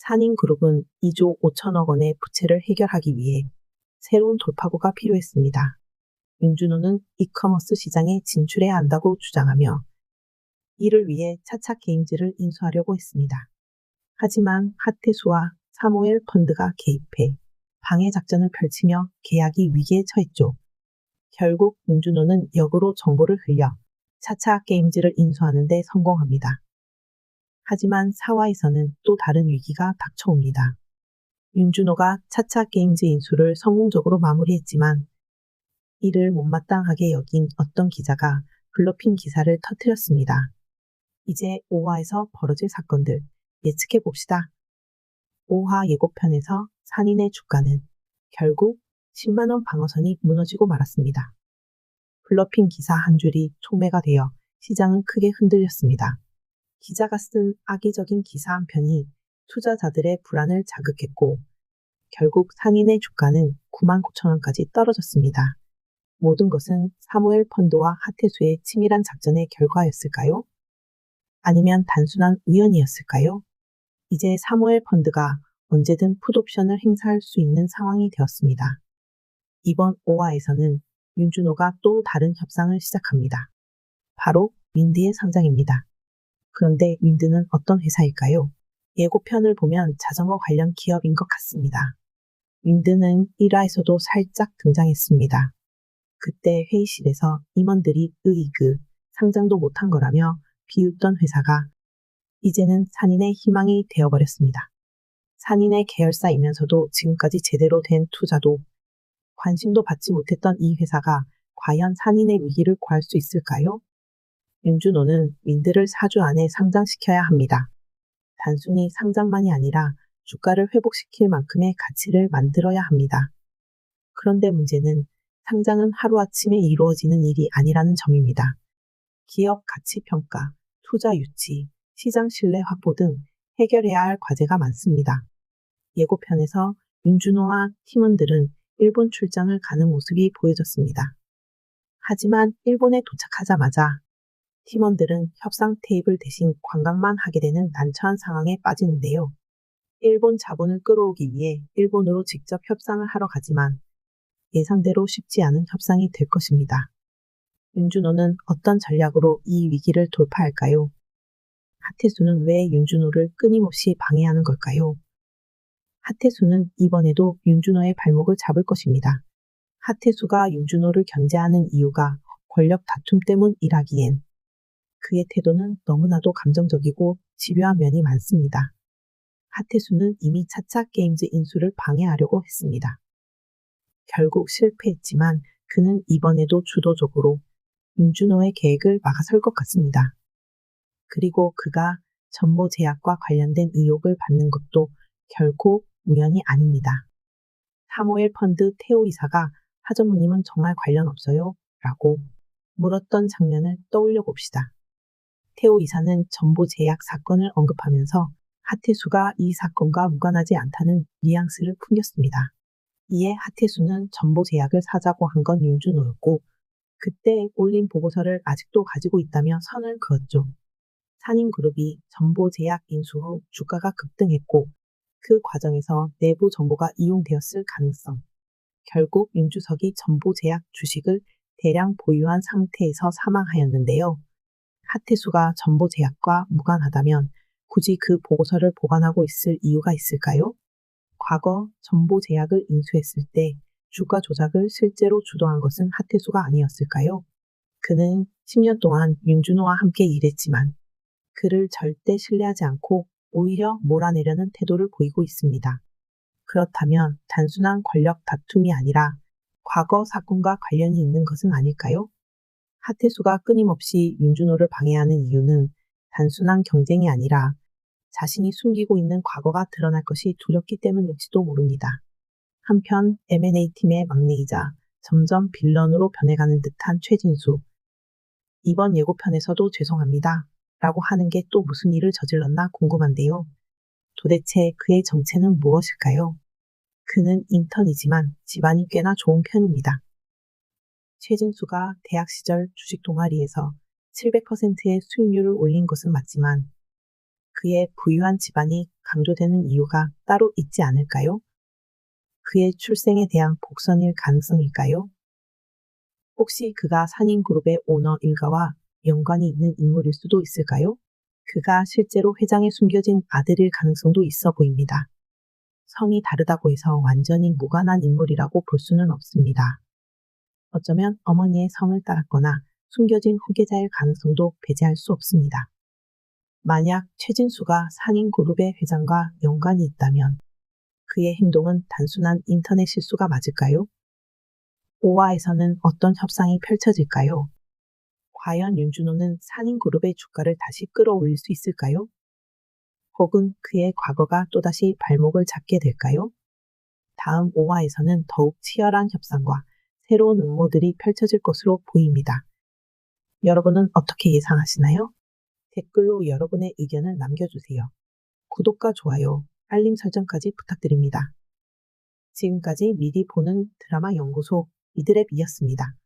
산인그룹은 2조 5천억 원의 부채를 해결하기 위해 새로운 돌파구가 필요했습니다. 윤준호는 이커머스 시장에 진출해야 한다고 주장하며 이를 위해 차차 게임즈를 인수하려고 했습니다. 하지만 하태수와 사모엘 펀드가 개입해 방해 작전을 펼치며 계약이 위기에 처했죠. 결국 윤준호는 역으로 정보를 흘려 차차 게임즈를 인수하는 데 성공합니다. 하지만 사화에서는 또 다른 위기가 닥쳐옵니다. 윤준호가 차차 게임즈 인수를 성공적으로 마무리했지만 이를 못마땅하게 여긴 어떤 기자가 블러핑 기사를 터뜨렸습니다. 이제 5화에서 벌어질 사건들 예측해 봅시다. 5화 예고편에서 산인의 주가는 결국 10만원 방어선이 무너지고 말았습니다. 블러핑 기사 한 줄이 촉매가 되어 시장은 크게 흔들렸습니다. 기자가 쓴 악의적인 기사 한 편이 투자자들의 불안을 자극했고 결국 산인의 주가는 9만 9천 원까지 떨어졌습니다. 모든 것은 사무엘 펀드와 하태수의 치밀한 작전의 결과였을까요? 아니면 단순한 우연이었을까요? 이제 사무엘 펀드가 언제든 풋옵션을 행사할 수 있는 상황이 되었습니다. 이번 5화에서는 윤준호가 또 다른 협상을 시작합니다. 바로 윈드의 상장입니다. 그런데 윈드는 어떤 회사일까요? 예고편을 보면 자전거 관련 기업인 것 같습니다. 윈드는 1화에서도 살짝 등장했습니다. 그때 회의실에서 임원들이 으이그 상장도 못한 거라며 비웃던 회사가 이제는 산인의 희망이 되어버렸습니다. 산인의 계열사이면서도 지금까지 제대로 된 투자도 관심도 받지 못했던 이 회사가 과연 산인의 위기를 구할 수 있을까요? 윤준호는 윈드를 4주 안에 상장시켜야 합니다. 단순히 상장만이 아니라 주가를 회복시킬 만큼의 가치를 만들어야 합니다. 그런데 문제는 상장은 하루아침에 이루어지는 일이 아니라는 점입니다. 기업 가치 평가, 투자 유치, 시장 신뢰 확보 등 해결해야 할 과제가 많습니다. 예고편에서 윤준호와 팀원들은 일본 출장을 가는 모습이 보여졌습니다. 하지만 일본에 도착하자마자 팀원들은 협상 테이블 대신 관광만 하게 되는 난처한 상황에 빠지는데요. 일본 자본을 끌어오기 위해 일본으로 직접 협상을 하러 가지만 예상대로 쉽지 않은 협상이 될 것입니다. 윤준호는 어떤 전략으로 이 위기를 돌파할까요? 하태수는 왜 윤준호를 끊임없이 방해하는 걸까요? 하태수는 이번에도 윤준호의 발목을 잡을 것입니다. 하태수가 윤준호를 견제하는 이유가 권력 다툼 때문이라기엔 그의 태도는 너무나도 감정적이고 집요한 면이 많습니다. 하태수는 이미 차차 게임즈 인수를 방해하려고 했습니다. 결국 실패했지만 그는 이번에도 주도적으로 윤준호의 계획을 막아설 것 같습니다. 그리고 그가 전보제약과 관련된 의혹을 받는 것도 결코 우연이 아닙니다. 사모엘 펀드 태호 이사가 하전무님은 정말 관련 없어요? 라고 물었던 장면을 떠올려 봅시다. 태호 이사는 전보제약 사건을 언급하면서 하태수가 이 사건과 무관하지 않다는 뉘앙스를 풍겼습니다. 이에 하태수는 전보제약을 사자고 한 건 윤준호였고 그때 올린 보고서를 아직도 가지고 있다며 선을 그었죠. 산인그룹이 전보제약 인수 후 주가가 급등했고 그 과정에서 내부 정보가 이용되었을 가능성. 결국 윤주석이 전보제약 주식을 대량 보유한 상태에서 사망하였는데요. 하태수가 전보제약과 무관하다면 굳이 그 보고서를 보관하고 있을 이유가 있을까요? 과거 전보제약을 인수했을 때 주가 조작을 실제로 주도한 것은 하태수가 아니었을까요? 그는 10년 동안 윤준호와 함께 일했지만 그를 절대 신뢰하지 않고 오히려 몰아내려는 태도를 보이고 있습니다. 그렇다면 단순한 권력 다툼이 아니라 과거 사건과 관련이 있는 것은 아닐까요? 하태수가 끊임없이 윤준호를 방해하는 이유는 단순한 경쟁이 아니라 자신이 숨기고 있는 과거가 드러날 것이 두렵기 때문일지도 모릅니다. 한편 M&A 팀의 막내이자 점점 빌런으로 변해가는 듯한 최진수. 이번 예고편에서도 죄송합니다. 라고 하는 게 또 무슨 일을 저질렀나 궁금한데요. 도대체 그의 정체는 무엇일까요? 그는 인턴이지만 집안이 꽤나 좋은 편입니다. 최진수가 대학 시절 주식 동아리에서 700%의 수익률을 올린 것은 맞지만 그의 부유한 집안이 강조되는 이유가 따로 있지 않을까요? 그의 출생에 대한 복선일 가능성일까요? 혹시 그가 산인그룹의 오너 일가와 연관이 있는 인물일 수도 있을까요? 그가 실제로 회장에 숨겨진 아들일 가능성도 있어 보입니다. 성이 다르다고 해서 완전히 무관한 인물이라고 볼 수는 없습니다. 어쩌면 어머니의 성을 따랐거나 숨겨진 후계자일 가능성도 배제할 수 없습니다. 만약 최진수가 산인그룹의 회장과 연관이 있다면 그의 행동은 단순한 인터넷 실수가 맞을까요? 오화에서는 어떤 협상이 펼쳐질까요? 과연 윤준호는 산인그룹의 주가를 다시 끌어올릴 수 있을까요? 혹은 그의 과거가 또다시 발목을 잡게 될까요? 다음 5화에서는 더욱 치열한 협상과 새로운 음모들이 펼쳐질 것으로 보입니다. 여러분은 어떻게 예상하시나요? 댓글로 여러분의 의견을 남겨주세요. 구독과 좋아요, 알림 설정까지 부탁드립니다. 지금까지 미리 보는 드라마 연구소 이드랩이었습니다.